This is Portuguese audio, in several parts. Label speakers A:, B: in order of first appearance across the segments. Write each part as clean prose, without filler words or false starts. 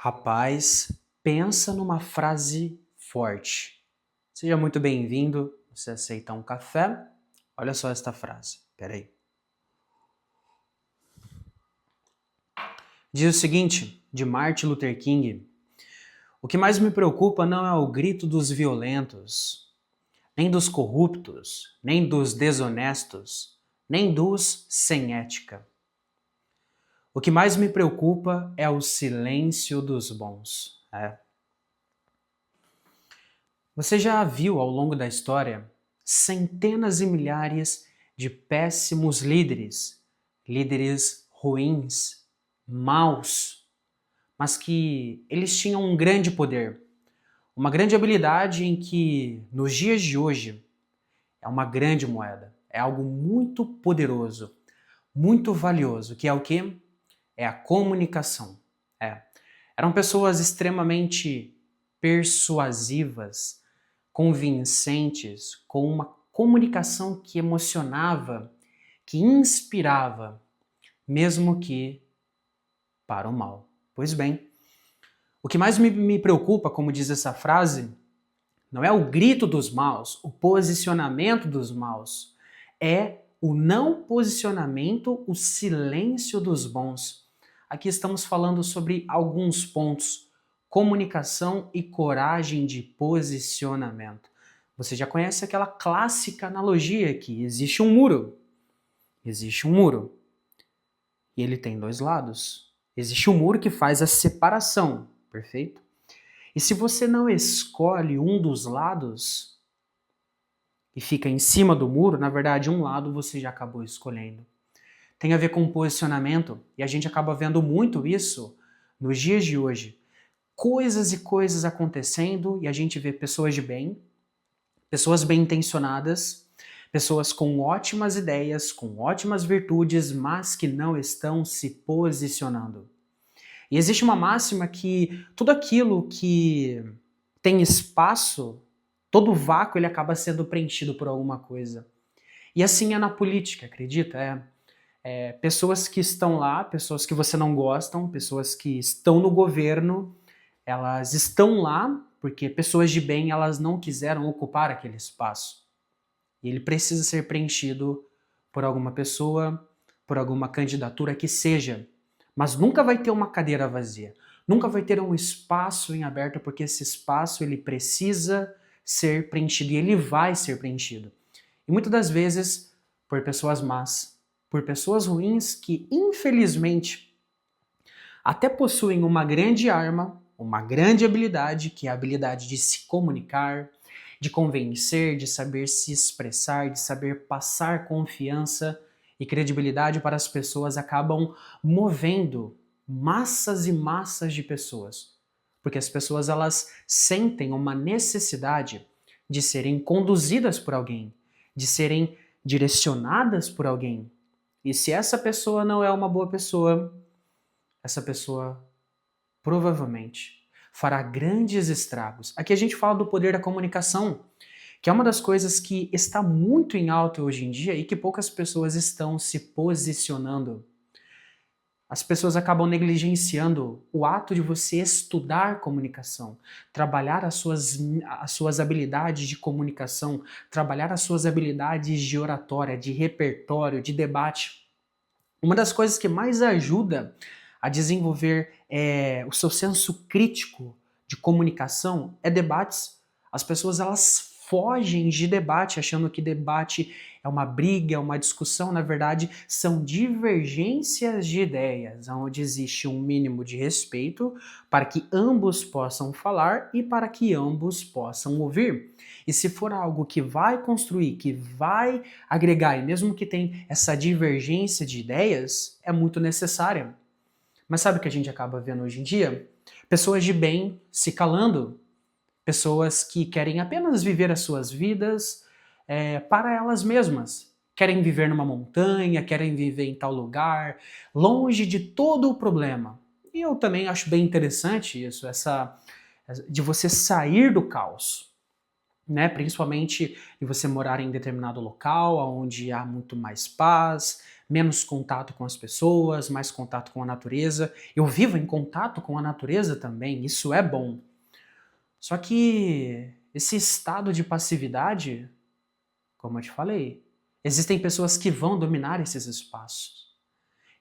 A: Rapaz, pensa numa frase forte. Seja muito bem-vindo. Você aceita um café? Olha só esta frase. Peraí. Diz o seguinte, de Martin Luther King: o que mais me preocupa não é o grito dos violentos, nem dos corruptos, nem dos desonestos, nem dos sem ética. O que mais me preocupa é o silêncio dos bons. Você já viu ao longo da história centenas e milhares de péssimos líderes, líderes ruins, maus, mas que eles tinham um grande poder, uma grande habilidade em que, nos dias de hoje, é uma grande moeda, é algo muito poderoso, muito valioso, que é o quê? É a comunicação. Eram pessoas extremamente persuasivas, convincentes, com uma comunicação que emocionava, que inspirava, mesmo que para o mal. Pois bem, o que mais me preocupa, como diz essa frase, não é o grito dos maus, o posicionamento dos maus, é o não posicionamento, o silêncio dos bons. Aqui estamos falando sobre alguns pontos: comunicação e coragem de posicionamento. Você já conhece aquela clássica analogia que existe um muro. Existe um muro. E ele tem dois lados. Existe um muro que faz a separação, perfeito? E se você não escolhe um dos lados e fica em cima do muro, na verdade um lado você já acabou escolhendo. Tem a ver com posicionamento e a gente acaba vendo muito isso nos dias de hoje. Coisas e coisas acontecendo e a gente vê pessoas de bem, pessoas bem intencionadas, pessoas com ótimas ideias, com ótimas virtudes, mas que não estão se posicionando. E existe uma máxima que tudo aquilo que tem espaço, todo vácuo ele acaba sendo preenchido por alguma coisa. E assim é na política, acredita? Pessoas que estão lá, pessoas que você não gostam, pessoas que estão no governo, elas estão lá porque pessoas de bem elas não quiseram ocupar aquele espaço. E ele precisa ser preenchido por alguma pessoa, por alguma candidatura que seja. Mas nunca vai ter uma cadeira vazia. Nunca vai ter um espaço em aberto, porque esse espaço ele precisa ser preenchido e ele vai ser preenchido. E muitas das vezes por pessoas más, por pessoas ruins que, infelizmente, até possuem uma grande arma, uma grande habilidade, que é a habilidade de se comunicar, de convencer, de saber se expressar, de saber passar confiança e credibilidade para as pessoas, acabam movendo massas e massas de pessoas. Porque as pessoas elas sentem uma necessidade de serem conduzidas por alguém, de serem direcionadas por alguém. E se essa pessoa não é uma boa pessoa, essa pessoa provavelmente fará grandes estragos. Aqui a gente fala do poder da comunicação, que é uma das coisas que está muito em alta hoje em dia e que poucas pessoas estão se posicionando. As pessoas acabam negligenciando o ato de você estudar comunicação, trabalhar as suas habilidades de comunicação, trabalhar as suas habilidades de oratória, de repertório, de debate. Uma das coisas que mais ajuda a desenvolver o seu senso crítico de comunicação é debates. As pessoas elas fogem de debate achando que debate é uma briga, é uma discussão. Na verdade, são divergências de ideias, onde existe um mínimo de respeito para que ambos possam falar e para que ambos possam ouvir. E se for algo que vai construir, que vai agregar, e mesmo que tenha essa divergência de ideias, é muito necessária. Mas sabe o que a gente acaba vendo hoje em dia? Pessoas de bem se calando, pessoas que querem apenas viver as suas vidas para elas mesmas. Querem viver numa montanha, querem viver em tal lugar, longe de todo o problema. E eu também acho bem interessante isso, de você sair do caos. Né? Principalmente de você morar em determinado local, onde há muito mais paz, menos contato com as pessoas, mais contato com a natureza. Eu vivo em contato com a natureza também, isso é bom. Só que esse estado de passividade, como eu te falei, existem pessoas que vão dominar esses espaços.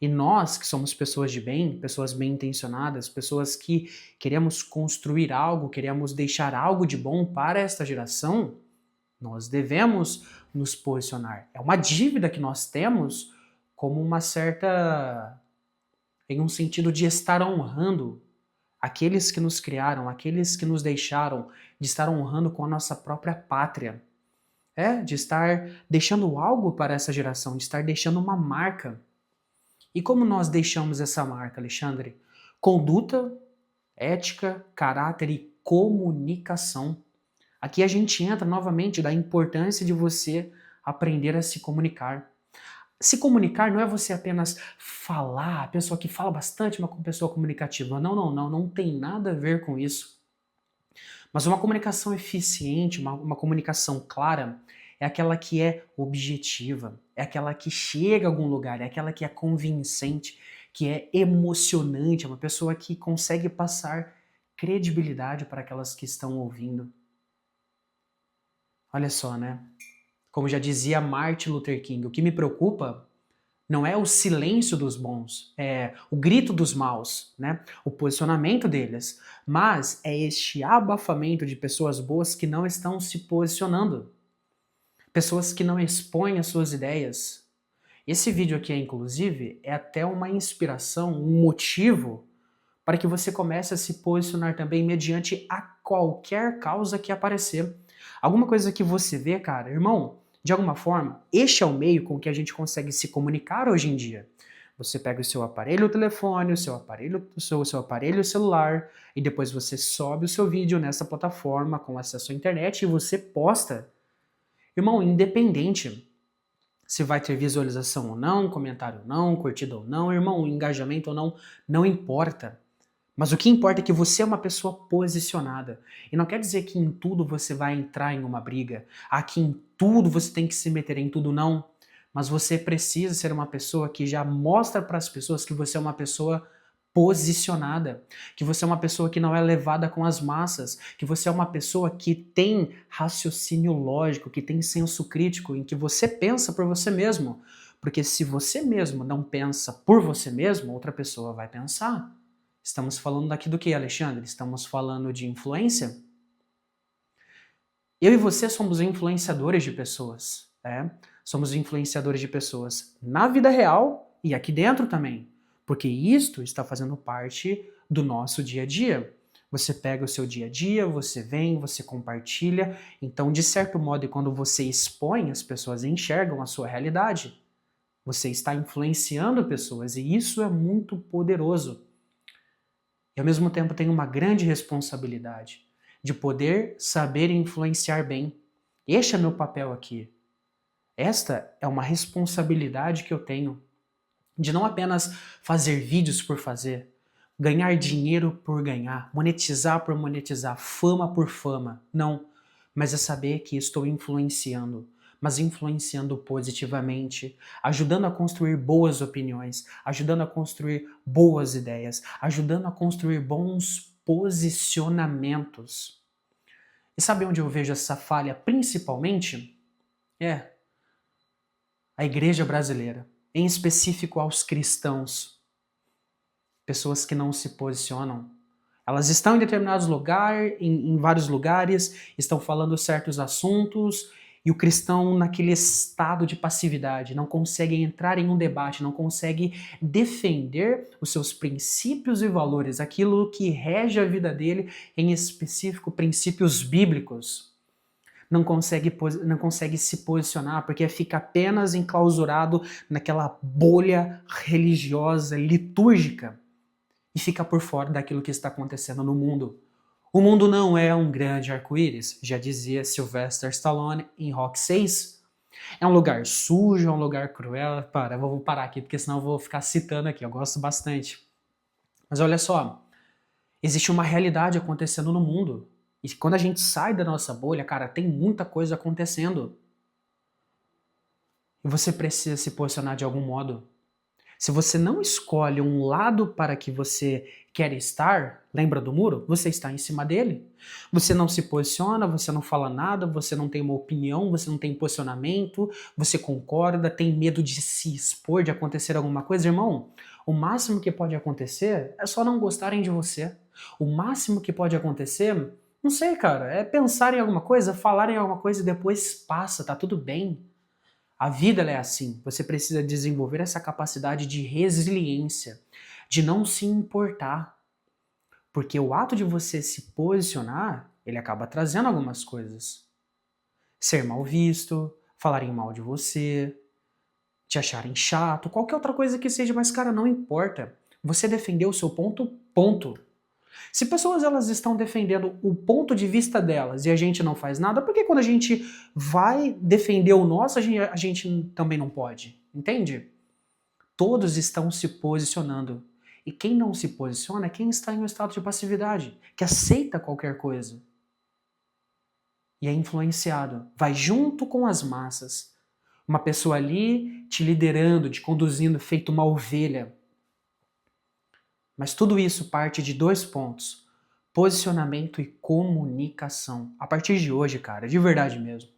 A: E nós, que somos pessoas de bem, pessoas bem intencionadas, pessoas que queremos construir algo, queremos deixar algo de bom para esta geração, nós devemos nos posicionar. É uma dívida que nós temos como uma certa, em um sentido de estar honrando aqueles que nos criaram, aqueles que nos deixaram, de estar honrando com a nossa própria pátria. De estar deixando algo para essa geração, de estar deixando uma marca. E como nós deixamos essa marca, Alexandre? Conduta, ética, caráter e comunicação. Aqui a gente entra novamente da importância de você aprender a se comunicar. Se comunicar não é você apenas falar, a pessoa que fala bastante, uma pessoa comunicativa. Não tem nada a ver com isso. Mas uma comunicação eficiente, uma comunicação clara, é aquela que é objetiva, é aquela que chega a algum lugar, é aquela que é convincente, que é emocionante, é uma pessoa que consegue passar credibilidade para aquelas que estão ouvindo. Olha só, né? Como já dizia Martin Luther King, o que me preocupa não é o silêncio dos bons, é o grito dos maus, né? O posicionamento deles, mas é este abafamento de pessoas boas que não estão se posicionando. Pessoas que não expõem as suas ideias. Esse vídeo aqui, inclusive, é até uma inspiração, um motivo para que você comece a se posicionar também mediante a qualquer causa que aparecer. Alguma coisa que você vê, cara, irmão, de alguma forma, este é o meio com que a gente consegue se comunicar hoje em dia. Você pega o seu aparelho, o telefone, o seu aparelho celular, e depois você sobe o seu vídeo nessa plataforma com acesso à internet e você posta. Irmão, independente se vai ter visualização ou não, comentário ou não, curtida ou não, irmão, engajamento ou não, não importa. Mas o que importa é que você é uma pessoa posicionada. E não quer dizer que em tudo você vai entrar em uma briga, que em tudo você tem que se meter em tudo, não. Mas você precisa ser uma pessoa que já mostra para as pessoas que você é uma pessoa posicionada, que você é uma pessoa que não é levada com as massas, que você é uma pessoa que tem raciocínio lógico, que tem senso crítico, em que você pensa por você mesmo. Porque se você mesmo não pensa por você mesmo, outra pessoa vai pensar. Estamos falando daqui do que, Alexandre? Estamos falando de influência? Eu e você somos influenciadores de pessoas, Somos influenciadores de pessoas na vida real e aqui dentro também. Porque isto está fazendo parte do nosso dia a dia. Você pega o seu dia a dia, você vem, você compartilha. Então, de certo modo, quando você expõe, as pessoas enxergam a sua realidade. Você está influenciando pessoas e isso é muito poderoso. E ao mesmo tempo tem uma grande responsabilidade de poder saber influenciar bem. Este é meu papel aqui. Esta é uma responsabilidade que eu tenho de não apenas fazer vídeos por fazer, ganhar dinheiro por ganhar, monetizar por monetizar, fama por fama. Não, mas é saber que estou influenciando, mas influenciando positivamente, ajudando a construir boas opiniões, ajudando a construir boas ideias, ajudando a construir bons posicionamentos. E sabe onde eu vejo essa falha principalmente? A igreja brasileira, em específico aos cristãos. Pessoas que não se posicionam. Elas estão em determinados lugares, em vários lugares, estão falando certos assuntos, e o cristão naquele estado de passividade, não consegue entrar em um debate, não consegue defender os seus princípios e valores, aquilo que rege a vida dele, em específico princípios bíblicos. Não consegue se posicionar porque fica apenas enclausurado naquela bolha religiosa, litúrgica, e fica por fora daquilo que está acontecendo no mundo. O mundo não é um grande arco-íris, já dizia Sylvester Stallone em Rock 6. É um lugar sujo, é um lugar cruel. Eu vou parar aqui porque senão eu vou ficar citando aqui, eu gosto bastante. Mas olha só, existe uma realidade acontecendo no mundo. E quando a gente sai da nossa bolha, cara, tem muita coisa acontecendo. E você precisa se posicionar de algum modo. Se você não escolhe um lado para que você quer estar, lembra do muro? Você está em cima dele. Você não se posiciona, você não fala nada, você não tem uma opinião, você não tem posicionamento, você concorda, tem medo de se expor, de acontecer alguma coisa. Irmão, o máximo que pode acontecer é só não gostarem de você. O máximo que pode acontecer, não sei, cara, é pensar em alguma coisa, falar em alguma coisa e depois passa, tá tudo bem. A vida ela é assim. Você precisa desenvolver essa capacidade de resiliência, de não se importar. Porque o ato de você se posicionar, ele acaba trazendo algumas coisas. Ser mal visto, falarem mal de você, te acharem chato, qualquer outra coisa que seja, mas cara, não importa. Você defendeu o seu ponto, ponto. Se pessoas elas estão defendendo o ponto de vista delas e a gente não faz nada, por que quando a gente vai defender o nosso, a gente também não pode? Entende? Todos estão se posicionando. E quem não se posiciona é quem está em um estado de passividade, que aceita qualquer coisa. E é influenciado, vai junto com as massas. Uma pessoa ali te liderando, te conduzindo, feito uma ovelha. Mas tudo isso parte de dois pontos: posicionamento e comunicação. A partir de hoje, cara, de verdade mesmo,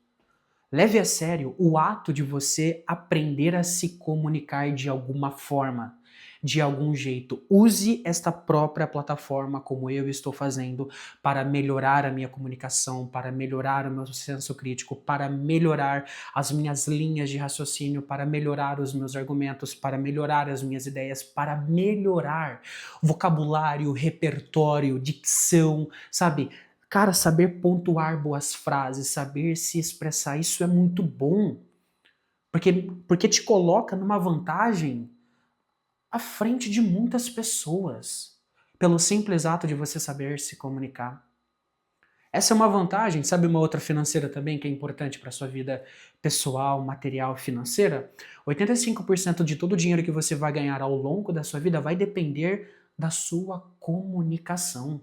A: leve a sério o ato de você aprender a se comunicar de alguma forma, de algum jeito. Use esta própria plataforma, como eu estou fazendo, para melhorar a minha comunicação, para melhorar o meu senso crítico, para melhorar as minhas linhas de raciocínio, para melhorar os meus argumentos, para melhorar as minhas ideias, para melhorar vocabulário, repertório, dicção, sabe? Cara, saber pontuar boas frases, saber se expressar, isso é muito bom. Porque te coloca numa vantagem à frente de muitas pessoas, pelo simples ato de você saber se comunicar. Essa é uma vantagem, sabe uma outra financeira também que é importante para a sua vida pessoal, material, financeira? 85% de todo o dinheiro que você vai ganhar ao longo da sua vida vai depender da sua comunicação.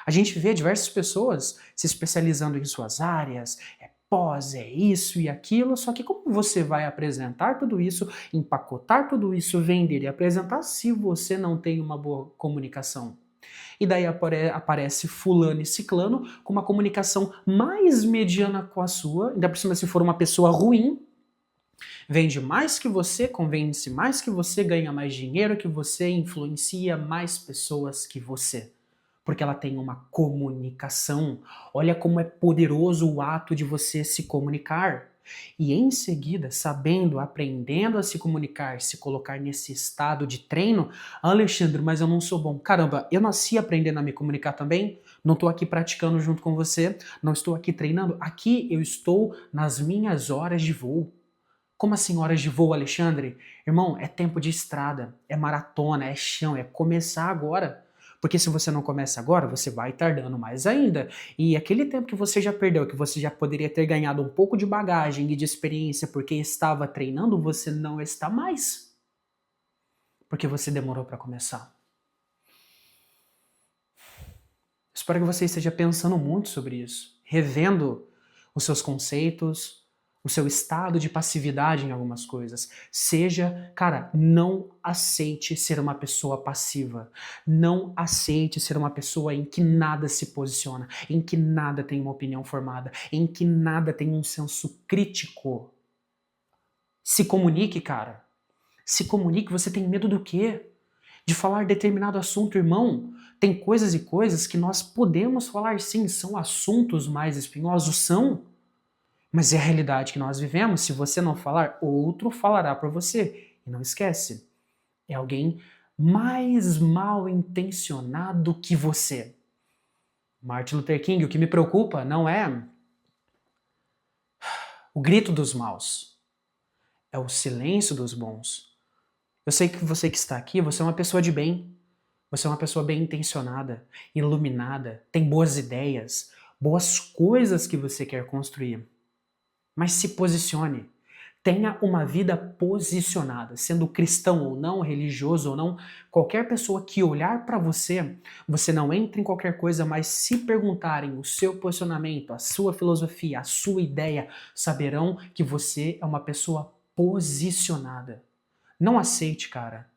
A: A gente vê diversas pessoas se especializando em suas áreas, é pós, é isso e aquilo, só que como você vai apresentar tudo isso, empacotar tudo isso, vender e apresentar se você não tem uma boa comunicação? E daí aparece fulano e ciclano com uma comunicação mais mediana com a sua, ainda por cima se for uma pessoa ruim, vende mais que você, convence mais que você, ganha mais dinheiro que você, influencia mais pessoas que você. Porque ela tem uma comunicação. Olha como é poderoso o ato de você se comunicar. E em seguida, sabendo, aprendendo a se comunicar, se colocar nesse estado de treino, Alexandre, mas eu não sou bom. Caramba, eu nasci aprendendo a me comunicar também, não estou aqui praticando junto com você, não estou aqui treinando. Aqui eu estou nas minhas horas de voo. Como assim horas de voo, Alexandre? Irmão, é tempo de estrada, é maratona, é chão, é começar agora. Porque se você não começa agora, você vai tardando mais ainda. E aquele tempo que você já perdeu, que você já poderia ter ganhado um pouco de bagagem e de experiência porque estava treinando, você não está mais. Porque você demorou para começar. Espero que você esteja pensando muito sobre isso, revendo os seus conceitos, o seu estado de passividade em algumas coisas. Cara, não aceite ser uma pessoa passiva. Não aceite ser uma pessoa em que nada se posiciona, em que nada tem uma opinião formada, em que nada tem um senso crítico. Se comunique, cara. Se comunique, você tem medo do quê? De falar determinado assunto, irmão. Tem coisas e coisas que nós podemos falar sim, são assuntos mais espinhosos, são. Mas é a realidade que nós vivemos. Se você não falar, outro falará por você. E não esquece, é alguém mais mal intencionado que você. Martin Luther King, o que me preocupa não é o grito dos maus, é o silêncio dos bons. Eu sei que você que está aqui, você é uma pessoa de bem. Você é uma pessoa bem intencionada, iluminada, tem boas ideias, boas coisas que você quer construir. Mas se posicione. Tenha uma vida posicionada, sendo cristão ou não, religioso ou não, qualquer pessoa que olhar para você, você não entra em qualquer coisa, mas se perguntarem o seu posicionamento, a sua filosofia, a sua ideia, saberão que você é uma pessoa posicionada. Não aceite, cara,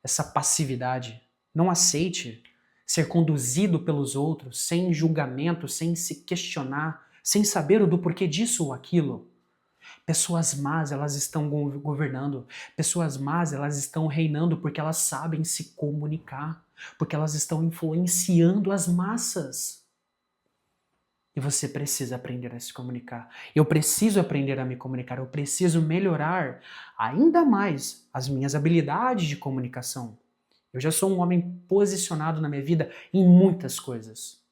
A: essa passividade. Não aceite ser conduzido pelos outros sem julgamento, sem se questionar, sem saber o do porquê disso ou aquilo. Pessoas más, elas estão governando. Pessoas más, elas estão reinando porque elas sabem se comunicar, porque elas estão influenciando as massas. E você precisa aprender a se comunicar. Eu preciso aprender a me comunicar. Eu preciso melhorar ainda mais as minhas habilidades de comunicação. Eu já sou um homem posicionado na minha vida em muitas coisas.